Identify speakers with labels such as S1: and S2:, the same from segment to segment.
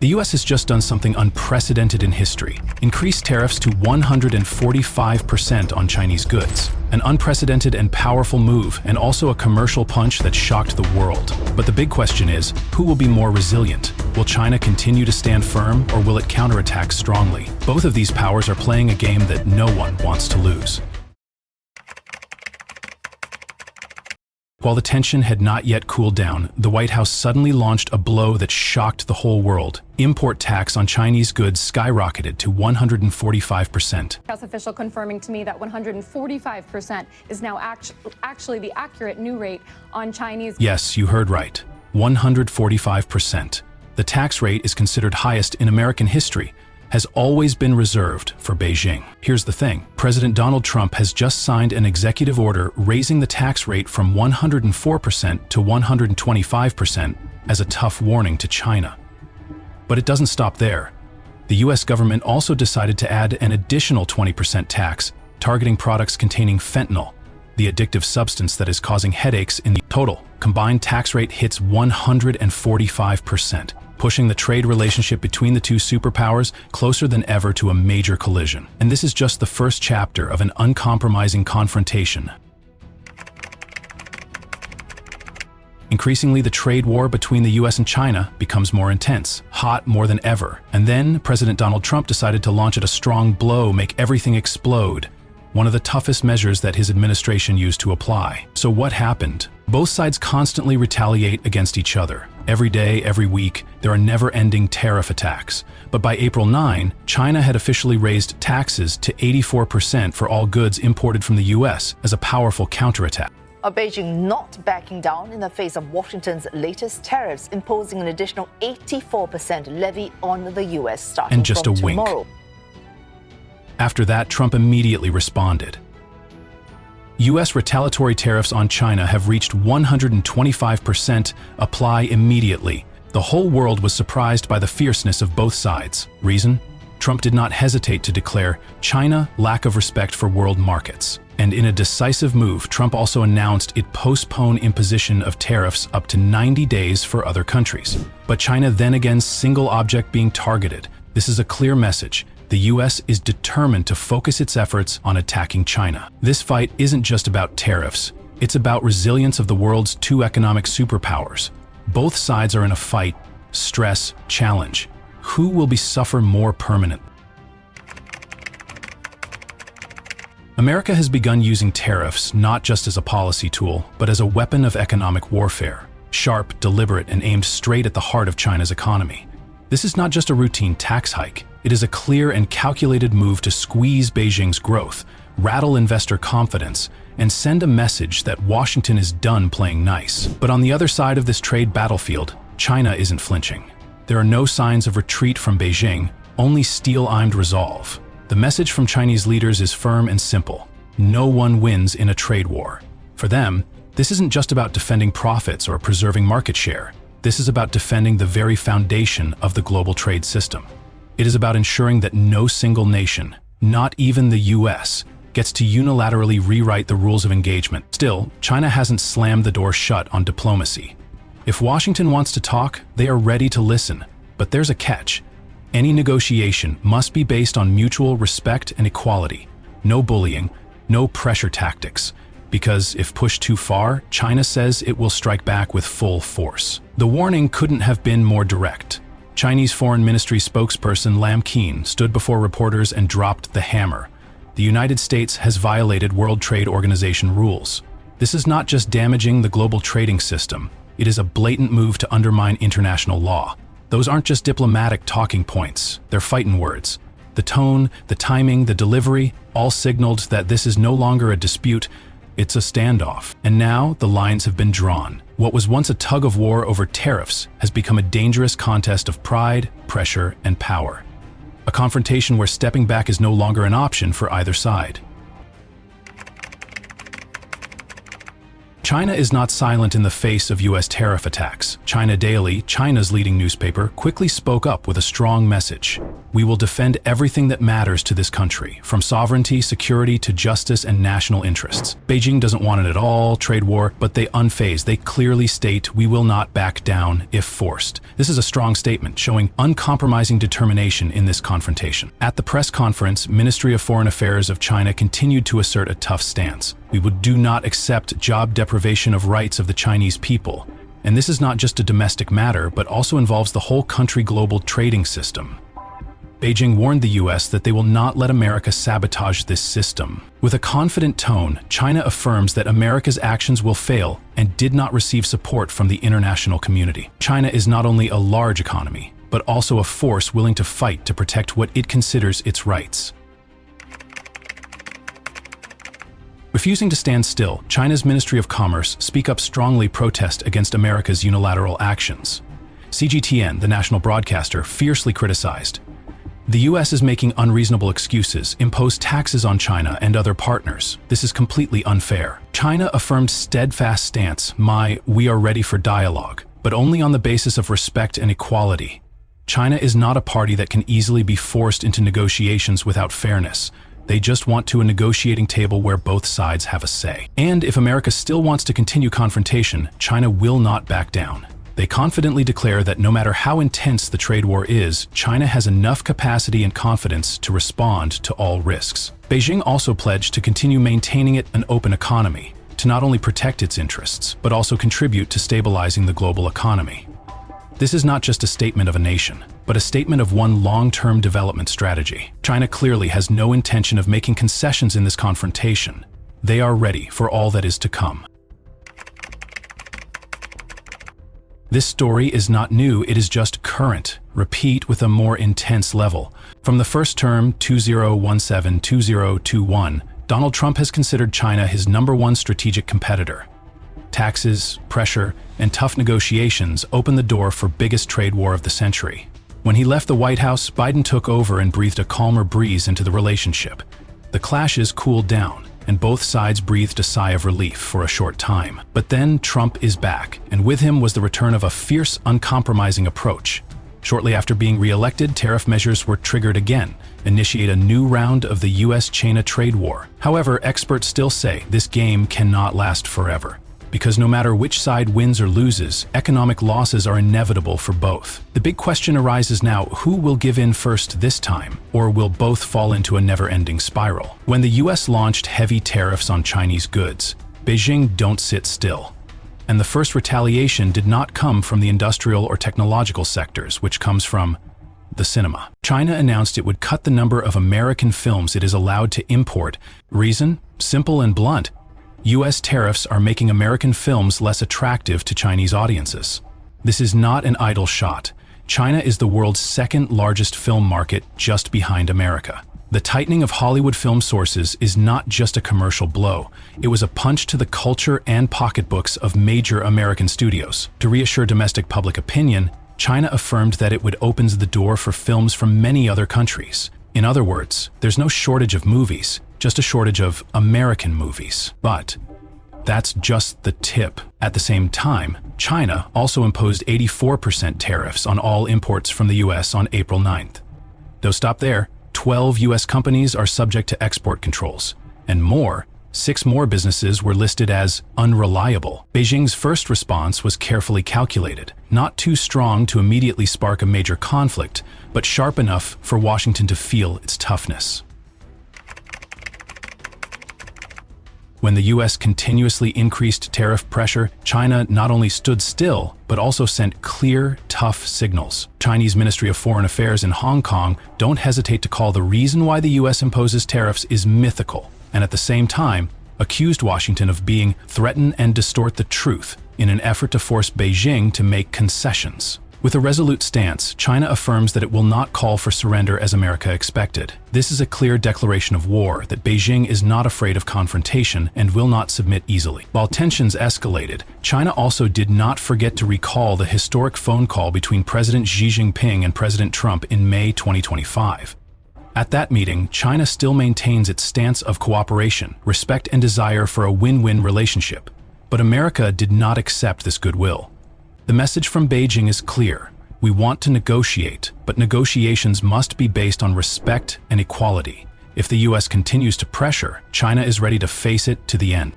S1: The US has just done something unprecedented in history, increased tariffs to 145% on Chinese goods. An unprecedented and powerful move, and also a commercial punch that shocked the world. But the big question is, who will be more resilient? Will China continue to stand firm, or will it counterattack strongly? Both of these powers are playing a game that no one wants to lose. While the tension had not yet cooled down, the White House suddenly launched a blow that shocked the whole world. Import tax on Chinese goods skyrocketed to 145%.
S2: House official confirming to me that 145% is now actually the accurate new rate on Chinese.
S1: Yes, you heard right. 145%. The tax rate is considered highest in American history, has always been reserved for Beijing. Here's the thing. President Donald Trump has just signed an executive order raising the tax rate from 104% to 125% as a tough warning to China. But it doesn't stop there. The US government also decided to add an additional 20% tax targeting products containing fentanyl, the addictive substance that is causing headaches. In the total combined tax rate hits 145%. Pushing the trade relationship between the two superpowers closer than ever to a major collision. And this is just the first chapter of an uncompromising confrontation. Increasingly, the trade war between the US and China becomes more intense, hot more than ever. And then President Donald Trump decided to launch at a strong blow, make everything explode. One of the toughest measures that his administration used to apply. So what happened? Both sides constantly retaliate against each other. Every day, every week, there are never-ending tariff attacks. But by April 9, China had officially raised taxes to 84% for all goods imported from the US as a powerful counterattack.
S3: Beijing not backing down in the face of Washington's latest tariffs, imposing an additional 84% levy on the US starting
S1: and just
S3: from
S1: a wink.
S3: tomorrow.
S1: After that, Trump immediately responded. U.S. retaliatory tariffs on China have reached 125%. Apply immediately. The whole world was surprised by the fierceness of both sides. Reason? Trump did not hesitate to declare China lack of respect for world markets. And in a decisive move, Trump also announced it postponed imposition of tariffs up to 90 days for other countries. But China then again single object being targeted. This is a clear message. The US is determined to focus its efforts on attacking China. This fight isn't just about tariffs. It's about resilience of the world's two economic superpowers. Both sides are in a fight, stress, challenge. Who will suffer more permanent? America has begun using tariffs not just as a policy tool, but as a weapon of economic warfare. Sharp, deliberate, and aimed straight at the heart of China's economy. This is not just a routine tax hike. It is a clear and calculated move to squeeze Beijing's growth, rattle investor confidence, and send a message that Washington is done playing nice. But on the other side of this trade battlefield, China isn't flinching. There are no signs of retreat from Beijing, only steel-armed resolve. The message from Chinese leaders is firm and simple. No one wins in a trade war. For them, this isn't just about defending profits or preserving market share. This is about defending the very foundation of the global trade system. It is about ensuring that no single nation, not even the US, gets to unilaterally rewrite the rules of engagement. Still, China hasn't slammed the door shut on diplomacy. If Washington wants to talk, they are ready to listen. But there's a catch. Any negotiation must be based on mutual respect and equality. No bullying, no pressure tactics. Because if pushed too far, China says it will strike back with full force. The warning couldn't have been more direct. Chinese Foreign Ministry spokesperson Lam Kean stood before reporters and dropped the hammer. The United States has violated World Trade Organization rules. This is not just damaging the global trading system. It is a blatant move to undermine international law. Those aren't just diplomatic talking points. They're fighting words. The tone, the timing, the delivery, all signaled that this is no longer a dispute. It's a standoff. And now the lines have been drawn. What was once a tug of war over tariffs has become a dangerous contest of pride, pressure, and power. A confrontation where stepping back is no longer an option for either side. China is not silent in the face of U.S. tariff attacks. China Daily, China's leading newspaper, quickly spoke up with a strong message. We will defend everything that matters to this country, from sovereignty, security to justice and national interests. Beijing doesn't want it at all, trade war, but they unfazed. They clearly state, we will not back down if forced. This is a strong statement showing uncompromising determination in this confrontation. At the press conference, Ministry of Foreign Affairs of China continued to assert a tough stance. We do not accept job deprivation of rights of the Chinese people. And this is not just a domestic matter, but also involves the whole country global trading system. Beijing warned the U.S. that they will not let America sabotage this system. With a confident tone, China affirms that America's actions will fail and did not receive support from the international community. China is not only a large economy, but also a force willing to fight to protect what it considers its rights. Refusing to stand still, China's Ministry of Commerce speak up strongly protest against America's unilateral actions. CGTN, the national broadcaster, fiercely criticized. The U.S. is making unreasonable excuses, impose taxes on China and other partners. This is completely unfair. China affirmed steadfast stance, we are ready for dialogue, but only on the basis of respect and equality. China is not a party that can easily be forced into negotiations without fairness. They just want to a negotiating table where both sides have a say. And if America still wants to continue confrontation, China will not back down. They confidently declare that no matter how intense the trade war is, China has enough capacity and confidence to respond to all risks. Beijing also pledged to continue maintaining an open economy, to not only protect its interests, but also contribute to stabilizing the global economy. This is not just a statement of a nation, but a statement of one long-term development strategy. China clearly has no intention of making concessions in this confrontation. They are ready for all that is to come. This story is not new, it is just current. Repeat with a more intense level. From the first term, 2017-2021, Donald Trump has considered China his #1 strategic competitor. Taxes, pressure, and tough negotiations opened the door for biggest trade war of the century. When he left the White House, Biden took over and breathed a calmer breeze into the relationship. The clashes cooled down, and both sides breathed a sigh of relief for a short time. But then Trump is back, and with him was the return of a fierce, uncompromising approach. Shortly after being re-elected, tariff measures were triggered again, initiate a new round of the U.S. China trade war. However, experts still say this game cannot last forever, because no matter which side wins or loses, economic losses are inevitable for both. The big question arises now, who will give in first this time, or will both fall into a never-ending spiral? When the US launched heavy tariffs on Chinese goods, Beijing don't sit still. And the first retaliation did not come from the industrial or technological sectors, which comes from the cinema. China announced it would cut the number of American films it is allowed to import. Reason? Simple and blunt. U.S. tariffs are making American films less attractive to Chinese audiences. This is not an idle shot. China is the world's second largest film market, just behind America. The tightening of Hollywood film sources is not just a commercial blow. It was a punch to the culture and pocketbooks of major American studios. To reassure domestic public opinion, China affirmed that it would open the door for films from many other countries. In other words, there's no shortage of movies, just a shortage of American movies. But that's just the tip. At the same time, China also imposed 84% tariffs on all imports from the U.S. on April 9th. Don't stop there. 12 U.S. companies are subject to export controls, and 6 more businesses were listed as unreliable. Beijing's first response was carefully calculated, not too strong to immediately spark a major conflict, but sharp enough for Washington to feel its toughness. When the U.S. continuously increased tariff pressure, China not only stood still, but also sent clear, tough signals. Chinese Ministry of Foreign Affairs in Hong Kong don't hesitate to call the reason why the U.S. imposes tariffs is mythical, and at the same time, accused Washington of being threaten and distort the truth in an effort to force Beijing to make concessions. With a resolute stance, China affirms that it will not call for surrender as America expected. This is a clear declaration of war, that Beijing is not afraid of confrontation and will not submit easily. While tensions escalated, China also did not forget to recall the historic phone call between President Xi Jinping and President Trump in May 2025. At that meeting, China still maintains its stance of cooperation, respect, and desire for a win-win relationship. But America did not accept this goodwill. The message from Beijing is clear. We want to negotiate, but negotiations must be based on respect and equality. If the U.S. continues to pressure, China is ready to face it to the end.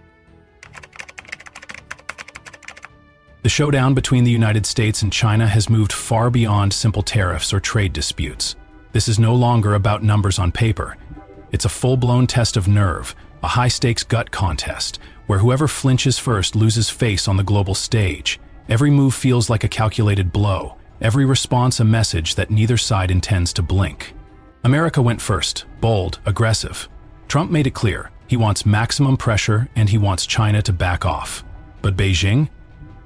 S1: The showdown between the United States and China has moved far beyond simple tariffs or trade disputes. This is no longer about numbers on paper. It's a full-blown test of nerve, a high-stakes gut contest, where whoever flinches first loses face on the global stage. Every move feels like a calculated blow, every response a message that neither side intends to blink. America went first, bold, aggressive. Trump made it clear, he wants maximum pressure and he wants China to back off. But Beijing?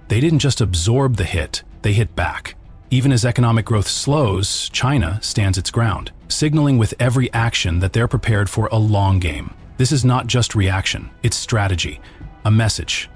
S1: They didn't just absorb the hit, they hit back. Even as economic growth slows, China stands its ground, signaling with every action that they're prepared for a long game. This is not just reaction, it's strategy, a message.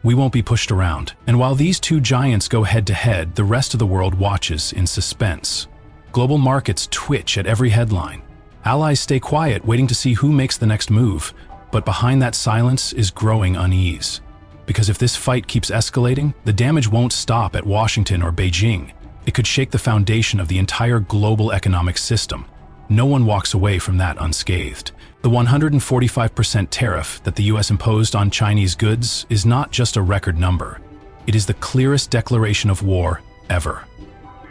S1: We won't be pushed around. And while these two giants go head-to-head, the rest of the world watches in suspense. Global markets twitch at every headline. Allies stay quiet, waiting to see who makes the next move. But behind that silence is growing unease. Because if this fight keeps escalating, the damage won't stop at Washington or Beijing. It could shake the foundation of the entire global economic system. No one walks away from that unscathed. The 145% tariff that the U.S. imposed on Chinese goods is not just a record number. It is the clearest declaration of war ever.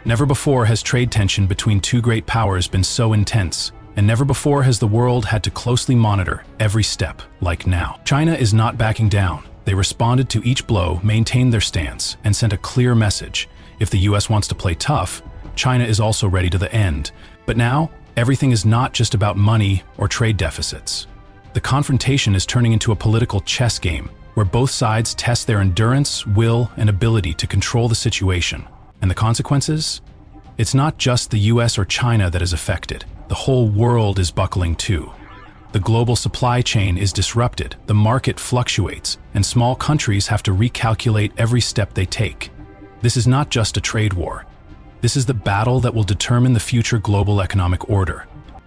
S1: Never before has trade tension between two great powers been so intense, and never before has the world had to closely monitor every step like now. China is not backing down. They responded to each blow, maintained their stance, and sent a clear message. If the U.S. wants to play tough, China is also ready to the end. But now, everything is not just about money or trade deficits. The confrontation is turning into a political chess game, where both sides test their endurance, will, and ability to control the situation. And the consequences? It's not just the US or China that is affected. The whole world is buckling too. The global supply chain is disrupted, the market fluctuates, and small countries have to recalculate every step they take. This is not just a trade war. This is the battle that will determine the future global economic order.